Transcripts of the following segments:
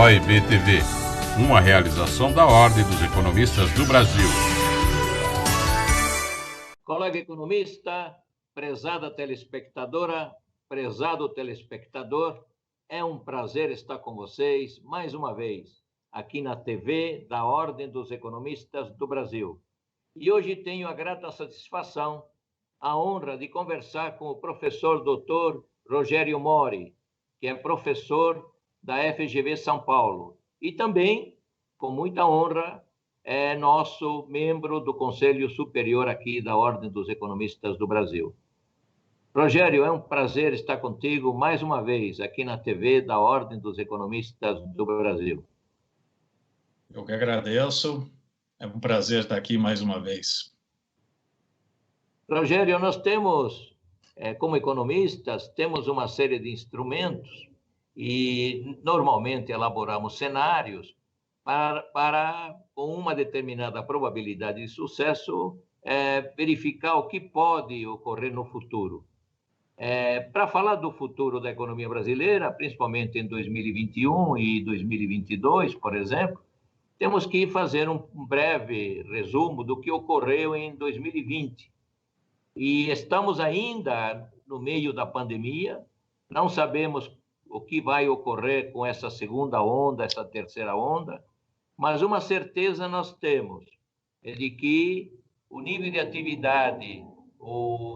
OEB TV, uma realização da Ordem dos Economistas do Brasil. Colega economista, prezada telespectadora, prezado telespectador, é um prazer estar com vocês mais uma vez aqui na TV da Ordem dos Economistas do Brasil. E hoje tenho a grata satisfação, a honra de conversar com o professor Dr. Rogério Mori, que é professor da FGV São Paulo, e também, com muita honra, é nosso membro do Conselho Superior aqui da Ordem dos Economistas do Brasil. Rogério, é um prazer estar contigo mais uma vez aqui na TV da Ordem dos Economistas do Brasil. Eu que agradeço, é um prazer estar aqui mais uma vez. Rogério, nós temos, como economistas, temos uma série de instrumentos e normalmente elaboramos cenários para com uma determinada probabilidade de sucesso, verificar o que pode ocorrer no futuro. Para falar do futuro da economia brasileira, principalmente em 2021 e 2022, por exemplo, temos que fazer um breve resumo do que ocorreu em 2020. E estamos ainda no meio da pandemia, não sabemos o que vai ocorrer com essa segunda onda, essa terceira onda, mas uma certeza nós temos, é de que o nível de atividade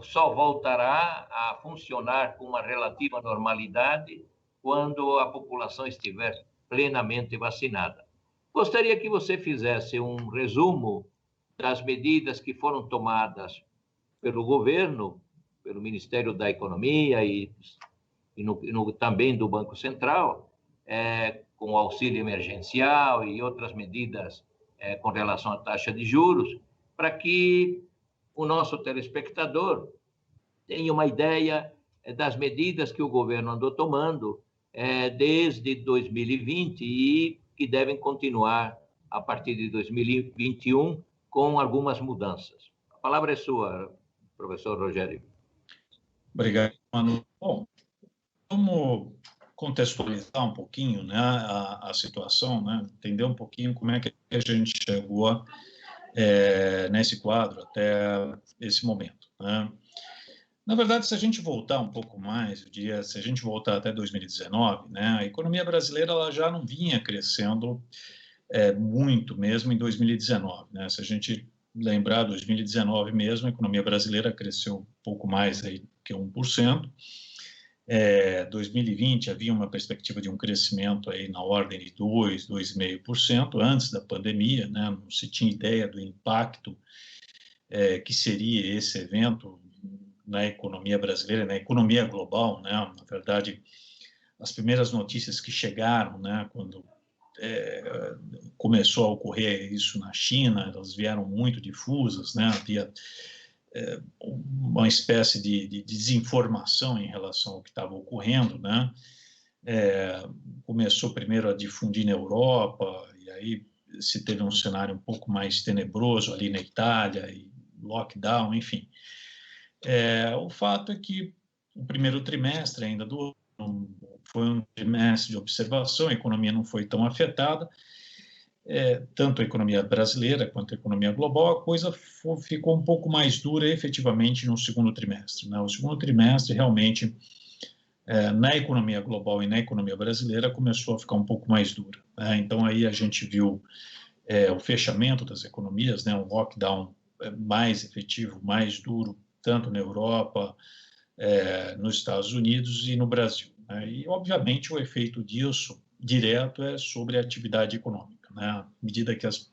só voltará a funcionar com uma relativa normalidade quando a população estiver plenamente vacinada. Gostaria que você fizesse um resumo das medidas que foram tomadas pelo governo, pelo Ministério da Economia e também do Banco Central, com o auxílio emergencial e outras medidas com relação à taxa de juros, para que o nosso telespectador tenha uma ideia das medidas que o governo andou tomando desde 2020 e que devem continuar a partir de 2021 com algumas mudanças. A palavra é sua, professor Rogério. Obrigado, Manu. Bom, vamos contextualizar um pouquinho, né, a situação, né, entender um pouquinho como é que a gente chegou nesse quadro até esse momento, né? Na verdade, se a gente voltar um pouco mais, eu diria, se a gente voltar até 2019, né, a economia brasileira ela já não vinha crescendo muito mesmo em 2019, né? Se a gente lembrar, 2019 mesmo, a economia brasileira cresceu um pouco mais aí que 1%. 2020 havia uma perspectiva de um crescimento aí na ordem de 2,5% antes da pandemia, né? Não se tinha ideia do impacto que seria esse evento na economia brasileira, na economia global, né? Na verdade, as primeiras notícias que chegaram, né, quando começou a ocorrer isso na China, elas vieram muito difusas, né? Havia uma espécie de desinformação em relação ao que estava ocorrendo, né? Começou primeiro a difundir na Europa, e aí se teve um cenário um pouco mais tenebroso ali na Itália, e lockdown, enfim. O fato é que o primeiro trimestre ainda do ano foi um trimestre de observação, a economia não foi tão afetada, tanto a economia brasileira quanto a economia global, a coisa ficou um pouco mais dura efetivamente no segundo trimestre, né? O segundo trimestre realmente, na economia global e na economia brasileira, começou a ficar um pouco mais dura, né? Então aí a gente viu o fechamento das economias, né? Um lockdown mais efetivo, mais duro, tanto na Europa, nos Estados Unidos e no Brasil, né? E obviamente o efeito disso direto é sobre a atividade econômica, né? À medida que as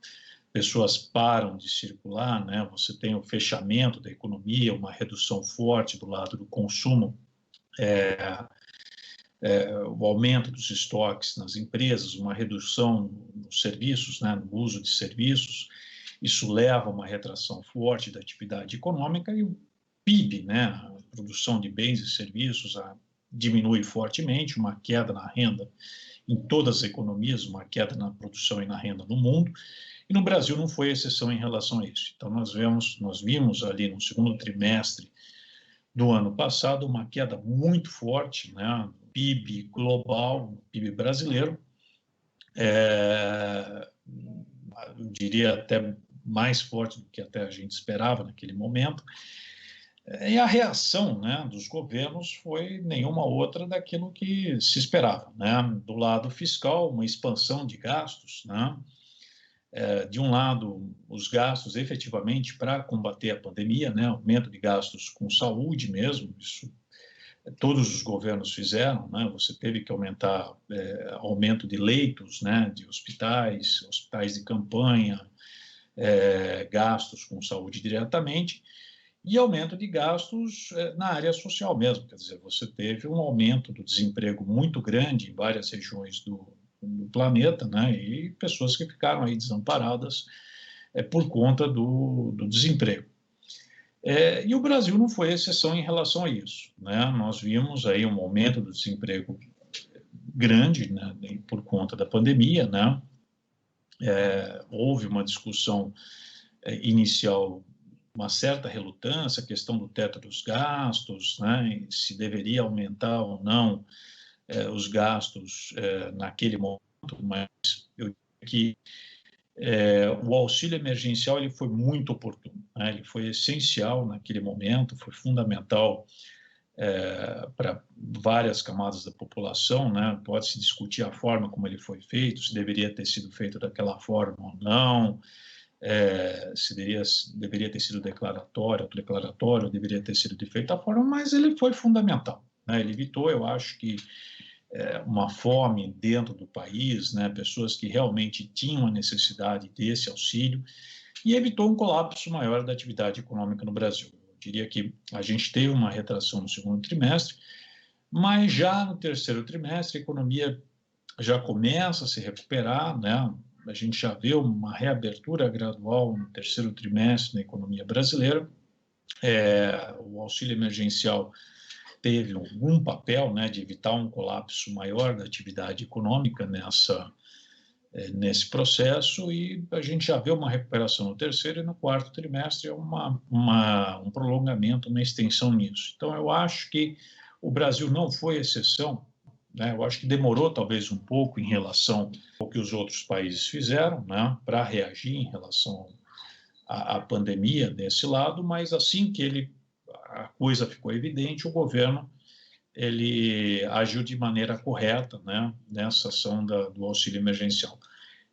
pessoas param de circular, né, você tem o fechamento da economia, uma redução forte do lado do consumo, o aumento dos estoques nas empresas, uma redução nos serviços, né, no uso de serviços, isso leva a uma retração forte da atividade econômica e o PIB, né, a produção de bens e serviços, diminui fortemente, uma queda na renda em todas as economias, uma queda na produção e na renda no mundo, e no Brasil não foi exceção em relação a isso. Então, nós vimos ali no segundo trimestre do ano passado uma queda muito forte, né, no PIB global, no PIB brasileiro, eu diria até mais forte do que até a gente esperava naquele momento. E a reação, né, dos governos foi nenhuma outra daquilo que se esperava, né? Do lado fiscal, uma expansão de gastos, né? De um lado, os gastos efetivamente para combater a pandemia, né? Aumento de gastos com saúde mesmo, isso todos os governos fizeram, né? Você teve que aumentar aumento de leitos, né? De hospitais de campanha, gastos com saúde diretamente, e aumento de gastos na área social mesmo. Quer dizer, você teve um aumento do desemprego muito grande em várias regiões do planeta, né? E pessoas que ficaram aí desamparadas por conta do desemprego. E o Brasil não foi exceção em relação a isso, né? Nós vimos aí um aumento do desemprego grande, né? Por conta da pandemia, né? Houve uma discussão inicial, uma certa relutância, a questão do teto dos gastos, né? Se deveria aumentar ou não os gastos naquele momento, mas eu diria que o auxílio emergencial ele foi muito oportuno, né? Ele foi essencial naquele momento, foi fundamental para várias camadas da população, né? Pode-se discutir a forma como ele foi feito, se deveria ter sido feito daquela forma ou não, se deveria ter sido autodeclaratório, deveria ter sido de feita forma, mas ele foi fundamental, né? Ele evitou, eu acho que, uma fome dentro do país, né? Pessoas que realmente tinham a necessidade desse auxílio, e evitou um colapso maior da atividade econômica no Brasil. Eu diria que a gente teve uma retração no segundo trimestre, mas já no terceiro trimestre a economia já começa a se recuperar, né? A gente já vê uma reabertura gradual no terceiro trimestre na economia brasileira. O auxílio emergencial teve algum papel, né, de evitar um colapso maior da atividade econômica nesse processo, e a gente já vê uma recuperação no terceiro, e no quarto trimestre um prolongamento, uma extensão nisso. Então, eu acho que o Brasil não foi exceção, né? Eu acho que demorou talvez um pouco em relação ao que os outros países fizeram, né, para reagir em relação à pandemia desse lado, mas assim que a coisa ficou evidente, o governo ele agiu de maneira correta, né, nessa ação do auxílio emergencial.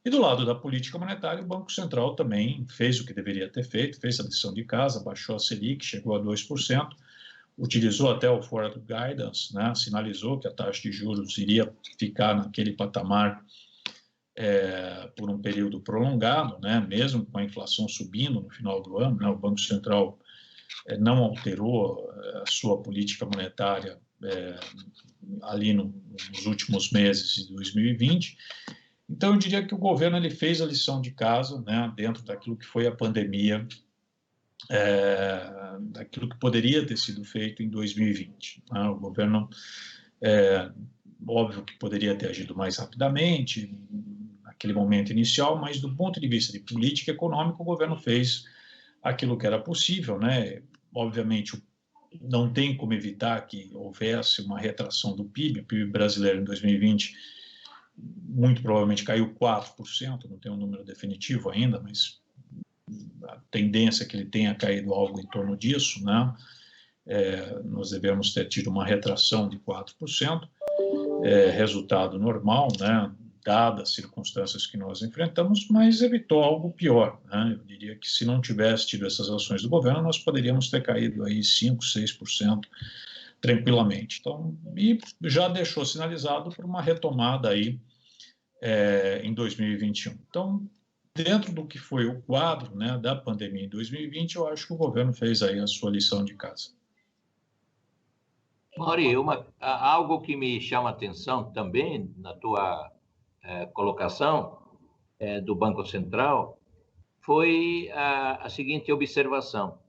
E do lado da política monetária, o Banco Central também fez o que deveria ter feito, fez a lição de casa, baixou a Selic, chegou a 2%, utilizou até o forward guidance, né, sinalizou que a taxa de juros iria ficar naquele patamar por um período prolongado, né, mesmo com a inflação subindo no final do ano, né, o Banco Central não alterou a sua política monetária ali nos últimos meses de 2020. Então, eu diria que o governo ele fez a lição de casa, né, dentro daquilo que foi a pandemia, daquilo que poderia ter sido feito em 2020. Né? O governo, óbvio que poderia ter agido mais rapidamente naquele momento inicial, mas do ponto de vista de política econômica, o governo fez aquilo que era possível, né? Obviamente, não tem como evitar que houvesse uma retração do PIB. O PIB brasileiro em 2020 muito provavelmente caiu 4%, não tem um número definitivo ainda, mas a tendência é que ele tenha caído algo em torno disso, né? Nós devemos ter tido uma retração de 4%, resultado normal, né? Dadas as circunstâncias que nós enfrentamos, mas evitou algo pior, né? Eu diria que se não tivesse tido essas ações do governo, nós poderíamos ter caído aí 5%, 6% tranquilamente. Então, e já deixou sinalizado por uma retomada aí em 2021. Então, dentro do que foi o quadro, né, da pandemia em 2020, eu acho que o governo fez aí a sua lição de casa. Mauri, algo que me chama a atenção também na tua colocação do Banco Central foi a seguinte observação.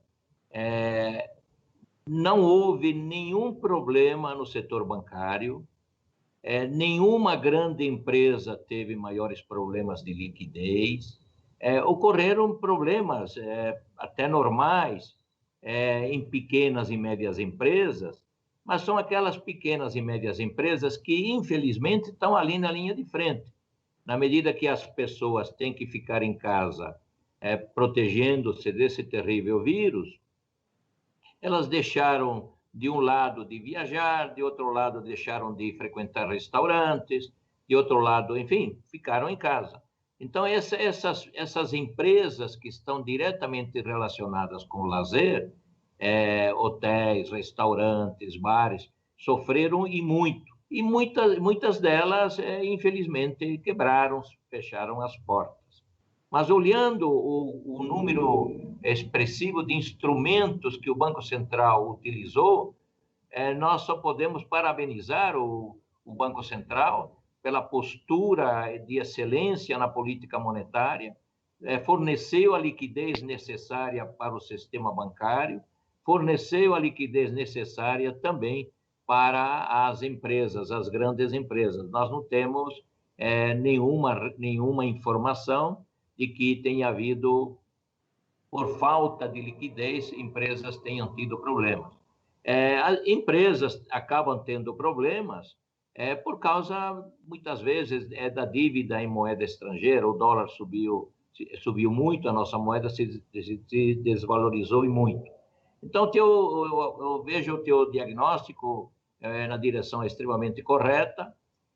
Não houve nenhum problema no setor bancário, nenhuma grande empresa teve maiores problemas de liquidez, ocorreram problemas até normais em pequenas e médias empresas, mas são aquelas pequenas e médias empresas que, infelizmente, estão ali na linha de frente. Na medida que as pessoas têm que ficar em casa protegendo-se desse terrível vírus, elas deixaram, de um lado, de viajar, de outro lado, deixaram de frequentar restaurantes, de outro lado, enfim, ficaram em casa. Então, essas empresas que estão diretamente relacionadas com o lazer, hotéis, restaurantes, bares, sofreram e muito. E muitas delas, infelizmente, quebraram, fecharam as portas. Mas olhando o número expressivo de instrumentos que o Banco Central utilizou, nós só podemos parabenizar o Banco Central pela postura de excelência na política monetária, forneceu a liquidez necessária para o sistema bancário, forneceu a liquidez necessária também para as empresas, as grandes empresas. Nós não temos nenhuma informação de que tenha havido, por falta de liquidez, empresas tenham tido problemas. As empresas acabam tendo problemas por causa, muitas vezes, da dívida em moeda estrangeira. O dólar subiu muito, a nossa moeda se desvalorizou e muito. Então, eu vejo o teu diagnóstico na direção extremamente correta,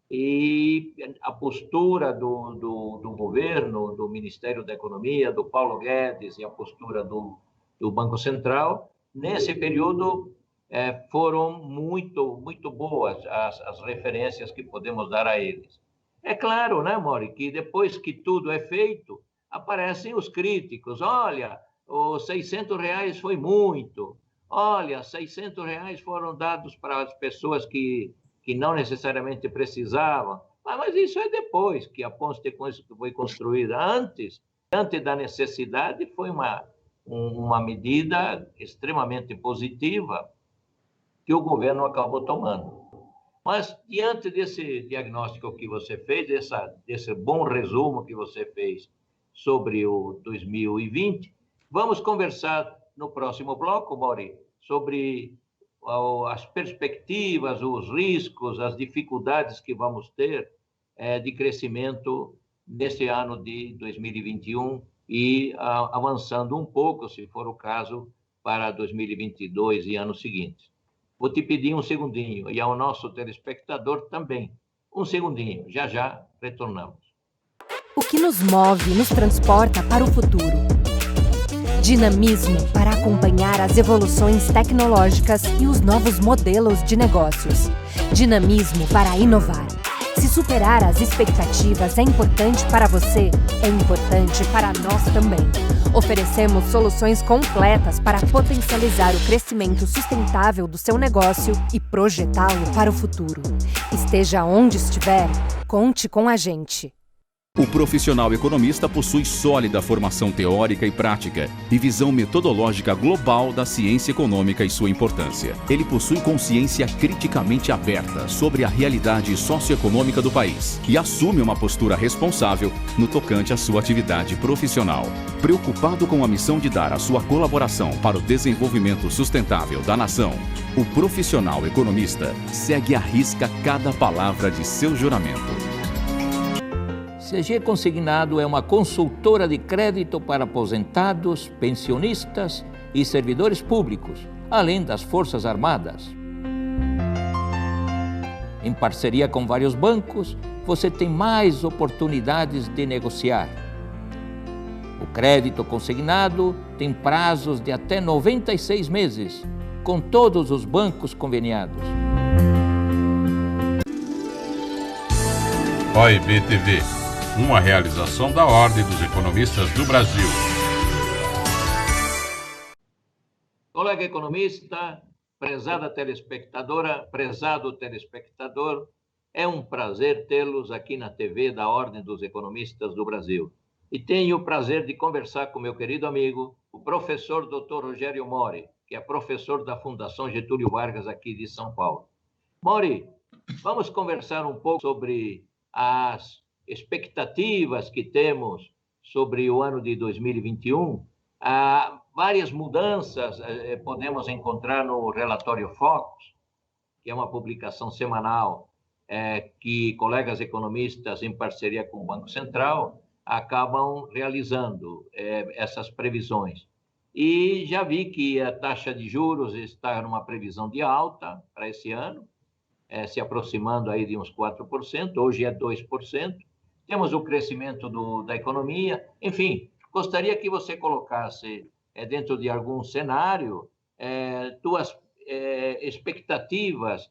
e a postura do governo, do Ministério da Economia, do Paulo Guedes, e a postura do Banco Central, nesse período, foram muito boas as referências que podemos dar a eles. É claro, né, Mori, que depois que tudo é feito, aparecem os críticos. Olha, os R$600 foi muito. Olha, R$600 foram dados para as pessoas que não necessariamente precisavam. Mas isso é depois que a ponte foi construída. Antes da necessidade, foi uma medida extremamente positiva que o governo acabou tomando. Mas, diante desse diagnóstico que você fez, desse bom resumo que você fez sobre o 2020, vamos conversar no próximo bloco, Mori, sobre as perspectivas, os riscos, as dificuldades que vamos ter de crescimento nesse ano de 2021 e avançando um pouco, se for o caso, para 2022 e anos seguintes. Vou te pedir um segundinho, e ao nosso telespectador também. Um segundinho, já retornamos. O que nos move e nos transporta para o futuro. Dinamismo para acompanhar as evoluções tecnológicas e os novos modelos de negócios. Dinamismo para inovar. Se superar as expectativas é importante para você, é importante para nós também. Oferecemos soluções completas para potencializar o crescimento sustentável do seu negócio e projetá-lo para o futuro. Esteja onde estiver, conte com a gente. O profissional economista possui sólida formação teórica e prática e visão metodológica global da ciência econômica e sua importância. Ele possui consciência criticamente aberta sobre a realidade socioeconômica do país e assume uma postura responsável no tocante à sua atividade profissional. Preocupado com a missão de dar a sua colaboração para o desenvolvimento sustentável da nação, o profissional economista segue à risca cada palavra de seu juramento. CG Consignado é uma consultora de crédito para aposentados, pensionistas e servidores públicos, além das Forças Armadas. Em parceria com vários bancos, você tem mais oportunidades de negociar. O crédito consignado tem prazos de até 96 meses, com todos os bancos conveniados. OIB TV, uma realização da Ordem dos Economistas do Brasil. Colega economista, prezada telespectadora, prezado telespectador, é um prazer tê-los aqui na TV da Ordem dos Economistas do Brasil. E tenho o prazer de conversar com meu querido amigo, o professor Dr. Rogério Mori, que é professor da Fundação Getúlio Vargas aqui de São Paulo. Mori, vamos conversar um pouco sobre as expectativas que temos sobre o ano de 2021. Várias mudanças podemos encontrar no relatório Focus, que é uma publicação semanal que colegas economistas, em parceria com o Banco Central, acabam realizando essas previsões. E já vi que a taxa de juros está numa previsão de alta para esse ano, se aproximando aí de uns 4%, hoje é 2%. Temos o crescimento da economia. Enfim, gostaria que você colocasse, dentro de algum cenário, tuas expectativas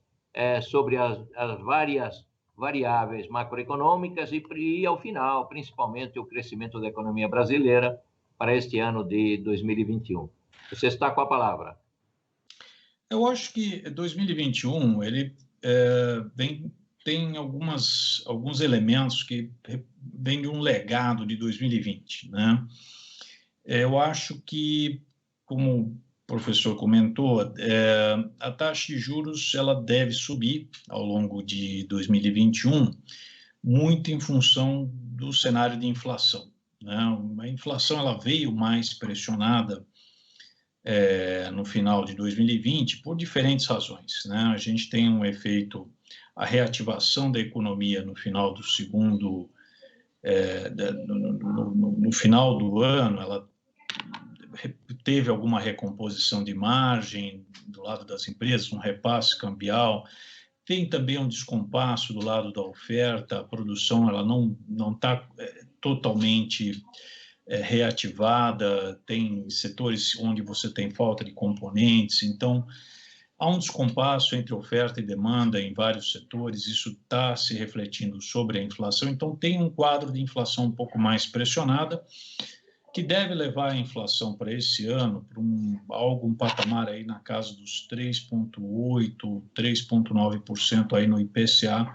sobre as várias variáveis macroeconômicas e, ao final, principalmente, o crescimento da economia brasileira para este ano de 2021. Você está com a palavra. Eu acho que 2021 ele tem alguns elementos que vêm de um legado de 2020, né? Eu acho que, como o professor comentou, a taxa de juros ela deve subir ao longo de 2021, muito em função do cenário de inflação, né? A inflação ela veio mais pressionada no final de 2020 por diferentes razões, né? A gente tem um efeito, a reativação da economia no final do segundo, no final do ano, ela teve alguma recomposição de margem do lado das empresas, um repasse cambial. Tem também um descompasso do lado da oferta, a produção ela não está totalmente reativada, tem setores onde você tem falta de componentes, então há um descompasso entre oferta e demanda em vários setores, isso está se refletindo sobre a inflação, então tem um quadro de inflação um pouco mais pressionada, que deve levar a inflação para esse ano para um patamar aí na casa dos 3,8%, 3,9% aí no IPCA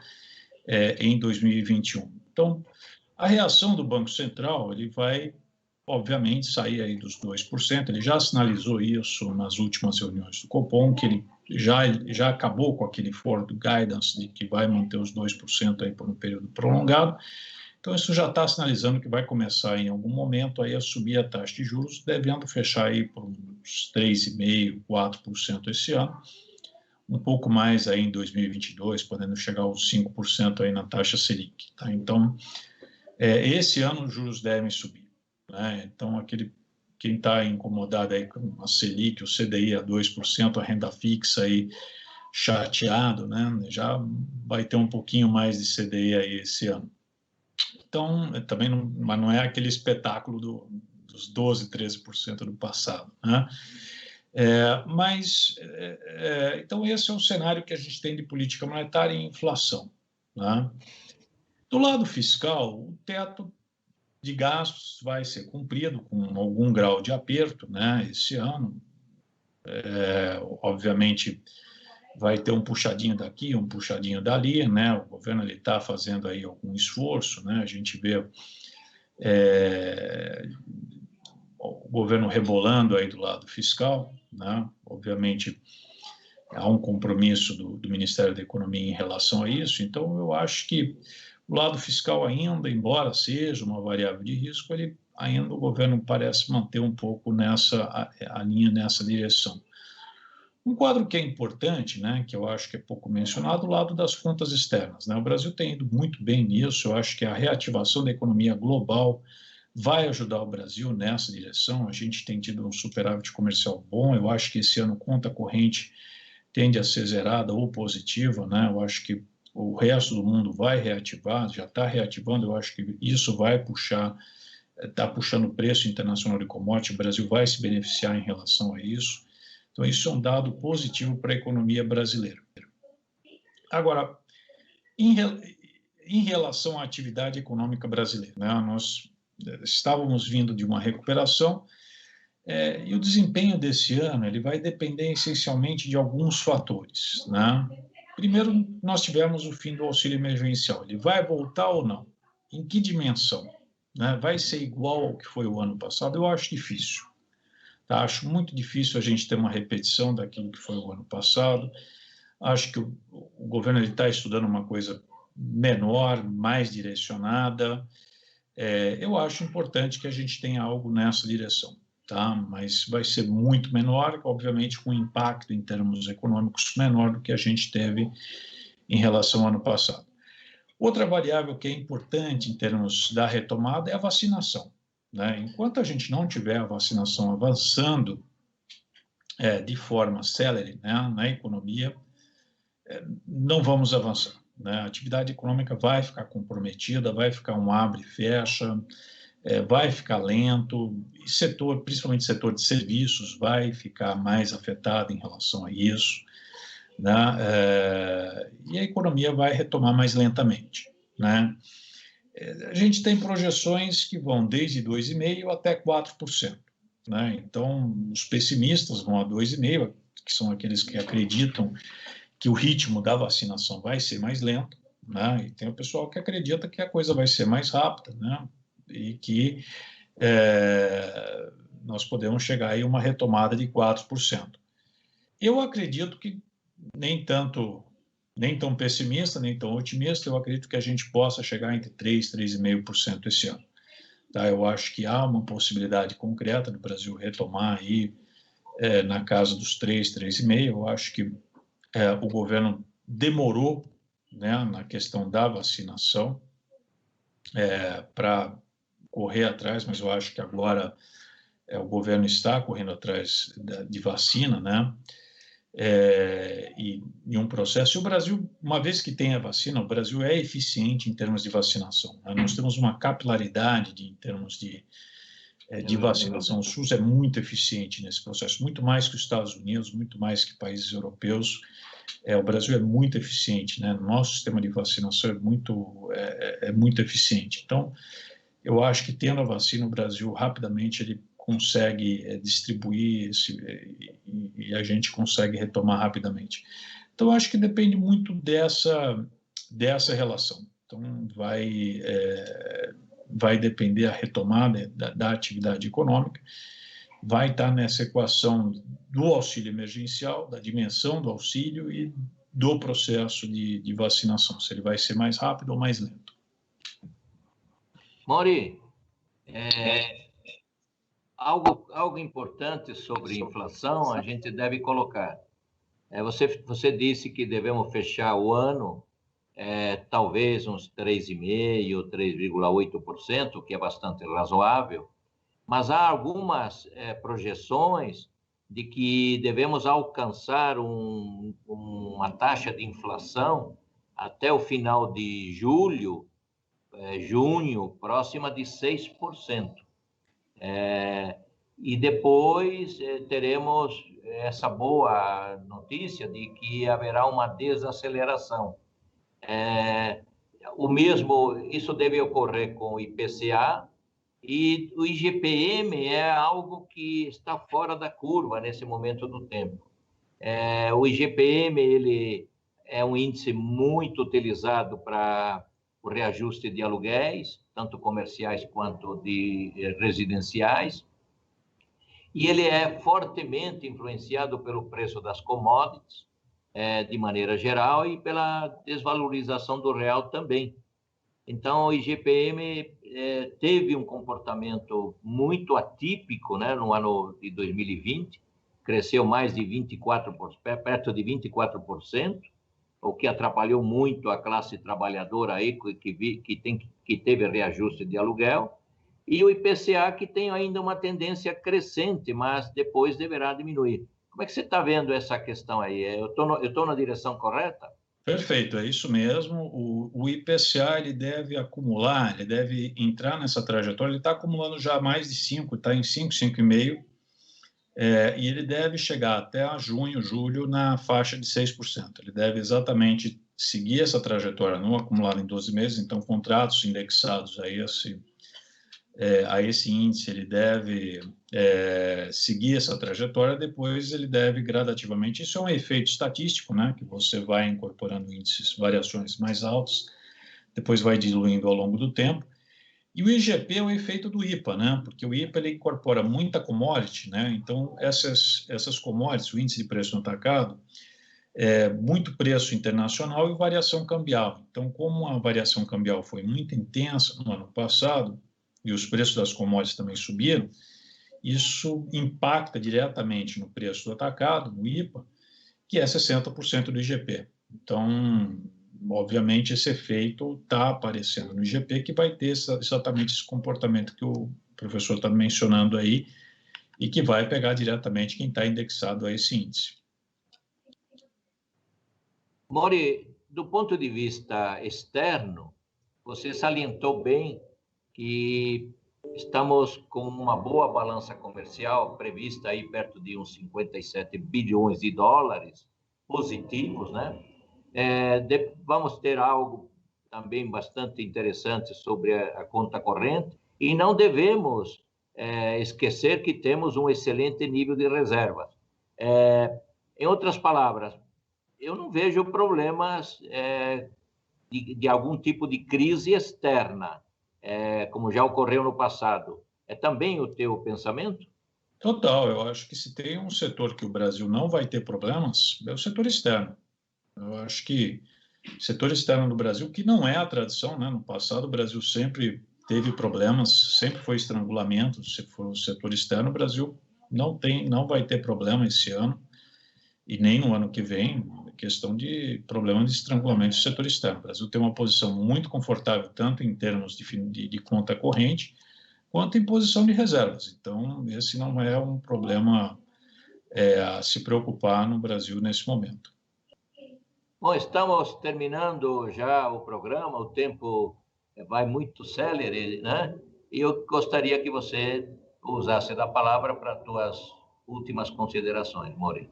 em 2021. Então, a reação do Banco Central, ele vai, obviamente, sair aí dos 2%, ele já sinalizou isso nas últimas reuniões do Copom, que ele já acabou com aquele forward guidance de que vai manter os 2% aí por um período prolongado. Então, isso já está sinalizando que vai começar em algum momento aí a subir a taxa de juros, devendo fechar aí por uns 3,5%, 4% esse ano, um pouco mais aí em 2022, podendo chegar aos 5% aí na taxa Selic, tá? Então, esse ano os juros devem subir, né? Então, quem está incomodado aí com a Selic, o CDI a 2%, a renda fixa aí chateado, né? Já vai ter um pouquinho mais de CDI aí esse ano. Então, também mas não é aquele espetáculo dos 12%, 13% do passado, né? Então, esse é o cenário que a gente tem de política monetária e inflação, né? Do lado fiscal, o teto de gastos vai ser cumprido com algum grau de aperto, né, esse ano. Obviamente, vai ter um puxadinho daqui, um puxadinho dali, né? O governo está fazendo aí algum esforço, né? A gente vê o governo rebolando aí do lado fiscal, né? Obviamente, há um compromisso do Ministério da Economia em relação a isso, então eu acho que o lado fiscal ainda, embora seja uma variável de risco, ainda o governo parece manter um pouco a linha nessa direção. Um quadro que é importante, né, que eu acho que é pouco mencionado, o lado das contas externas, né? O Brasil tem ido muito bem nisso, eu acho que a reativação da economia global vai ajudar o Brasil nessa direção. A gente tem tido um superávit comercial bom, eu acho que esse ano conta corrente tende a ser zerada ou positiva, né? Eu acho que o resto do mundo vai reativar, já está reativando, eu acho que isso vai está puxando o preço internacional de commodity, o Brasil vai se beneficiar em relação a isso. Então, isso é um dado positivo para a economia brasileira. Agora, em relação à atividade econômica brasileira, né, nós estávamos vindo de uma recuperação e o desempenho desse ano ele vai depender essencialmente de alguns fatores, né? Primeiro, nós tivemos o fim do auxílio emergencial. Ele vai voltar ou não? Em que dimensão? Né? Vai ser igual ao que foi o ano passado? Eu acho difícil. Tá? Acho muito difícil a gente ter uma repetição daquilo que foi o ano passado. Acho que o governo está estudando uma coisa menor, mais direcionada. Eu acho importante que a gente tenha algo nessa direção, tá? Mas vai ser muito menor, obviamente com impacto em termos econômicos menor do que a gente teve em relação ao ano passado. Outra variável que é importante em termos da retomada é a vacinação, né? Enquanto a gente não tiver a vacinação avançando de forma célere, né, na economia, não vamos avançar, né? A atividade econômica vai ficar comprometida, vai ficar um abre e fecha, vai ficar lento, e principalmente setor de serviços, vai ficar mais afetado em relação a isso, né? E a economia vai retomar mais lentamente, né? A gente tem projeções que vão desde 2,5% até 4%, né? Então, os pessimistas vão a 2,5%, que são aqueles que acreditam que o ritmo da vacinação vai ser mais lento, né? E tem o pessoal que acredita que a coisa vai ser mais rápida, né? E que nós podemos chegar aí a uma retomada de 4%. Eu acredito que nem tão pessimista, nem tão otimista, eu acredito que a gente possa chegar entre 3% e 3,5% esse ano. Tá? Eu acho que há uma possibilidade concreta do Brasil retomar aí na casa dos 3%, 3,5%. Eu acho que o governo demorou, né, na questão da vacinação para correr atrás, mas eu acho que agora o governo está correndo atrás de vacina, né? E em um processo. E o Brasil, uma vez que tem a vacina, o Brasil é eficiente em termos de vacinação, né? Nós temos uma capilaridade em termos de vacinação. O SUS é muito eficiente nesse processo, muito mais que os Estados Unidos, muito mais que países europeus. O Brasil é muito eficiente, né? Nosso sistema de vacinação é muito eficiente. Então, eu acho que tendo a vacina, o Brasil rapidamente ele consegue distribuir e a gente consegue retomar rapidamente. Então, eu acho que depende muito dessa relação. Então, vai depender a retomada da atividade econômica, vai estar nessa equação do auxílio emergencial, da dimensão do auxílio e do processo de vacinação, se ele vai ser mais rápido ou mais lento. Mauri, algo importante sobre inflação a gente deve colocar. Você disse que devemos fechar o ano talvez uns 3,5%, 3,8%, que é bastante razoável, mas há algumas projeções de que devemos alcançar uma taxa de inflação até o final de junho, próxima de 6%. E depois teremos essa boa notícia de que haverá uma desaceleração. Isso deve ocorrer com o IPCA, e o IGPM é algo que está fora da curva nesse momento do tempo. O IGPM ele é um índice muito utilizado para o reajuste de aluguéis, tanto comerciais quanto de residenciais, e ele é fortemente influenciado pelo preço das commodities, de maneira geral, e pela desvalorização do real também. Então, o IGPM teve um comportamento muito atípico, né, no ano de 2020, cresceu mais de 24%, perto de 24%, o que atrapalhou muito a classe trabalhadora aí, que teve reajuste de aluguel, e o IPCA, que tem ainda uma tendência crescente, mas depois deverá diminuir. Como é que você está vendo essa questão aí? Eu estou na direção correta? Perfeito, é isso mesmo. O IPCA ele deve acumular, ele deve entrar nessa trajetória, ele está acumulando já mais de 5, está em 5, 5,5%, e ele deve chegar até junho, julho, na faixa de 6%. Ele deve exatamente seguir essa trajetória no acumulado em 12 meses, então contratos indexados a esse índice, ele deve seguir essa trajetória, depois ele deve gradativamente, isso é um efeito estatístico, né, que você vai incorporando índices, variações mais altas, depois vai diluindo ao longo do tempo. E o IGP é o efeito do IPA, né, porque o IPA ele incorpora muita commodity, né, então essas commodities, o índice de preço no atacado, muito preço internacional e variação cambial. Então, como a variação cambial foi muito intensa no ano passado, e os preços das commodities também subiram, isso impacta diretamente no preço do atacado, no IPA, que é 60% do IGP. Então, obviamente, esse efeito está aparecendo no IGP, que vai ter exatamente esse comportamento que o professor está mencionando aí, e que vai pegar diretamente quem está indexado a esse índice. Mori, do ponto de vista externo, você salientou bem que estamos com uma boa balança comercial prevista aí perto de uns 57 bilhões de dólares positivos, né? Vamos ter algo também bastante interessante sobre a conta corrente e não devemos esquecer que temos um excelente nível de reservas. Em outras palavras, eu não vejo problemas de algum tipo de crise externa, como já ocorreu no passado. É também o teu pensamento? Total, eu acho que se tem um setor que o Brasil não vai ter problemas, é o setor externo. Eu acho que o setor externo do Brasil, que não é a tradição, né? No passado o Brasil sempre teve problemas, sempre foi estrangulamento, se for o setor externo, o Brasil não vai ter problema esse ano, e nem no ano que vem, questão de problema de estrangulamento do setor externo. O Brasil tem uma posição muito confortável, tanto em termos de conta corrente, quanto em posição de reservas. Então, esse não é um problema a se preocupar no Brasil nesse momento. Bom, estamos terminando já o programa, o tempo vai muito célere, né? E eu gostaria que você usasse da palavra para as tuas últimas considerações, Mori.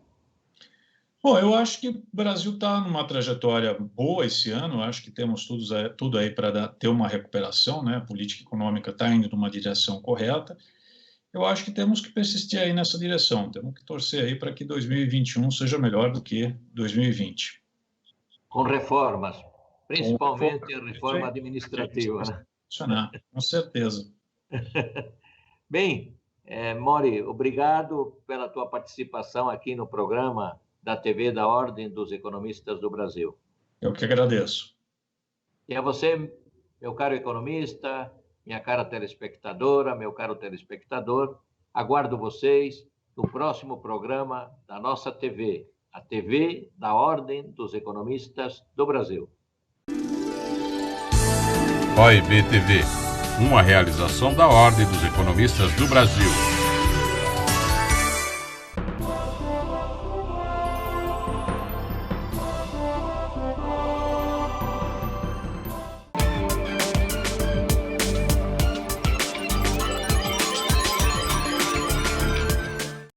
Bom, eu acho que o Brasil está numa trajetória boa esse ano, eu acho que temos tudo aí para ter uma recuperação, né? A política econômica está indo numa direção correta. Eu acho que temos que persistir aí nessa direção, temos que torcer aí para que 2021 seja melhor do que 2020. Com reformas, principalmente a reforma administrativa. Funcionar, com certeza. Bem, Mori, obrigado pela tua participação aqui no programa da TV da Ordem dos Economistas do Brasil. Eu que agradeço. E a você, meu caro economista, minha cara telespectadora, meu caro telespectador, aguardo vocês no próximo programa da nossa TV, a TV da Ordem dos Economistas do Brasil. OEB TV, uma realização da Ordem dos Economistas do Brasil.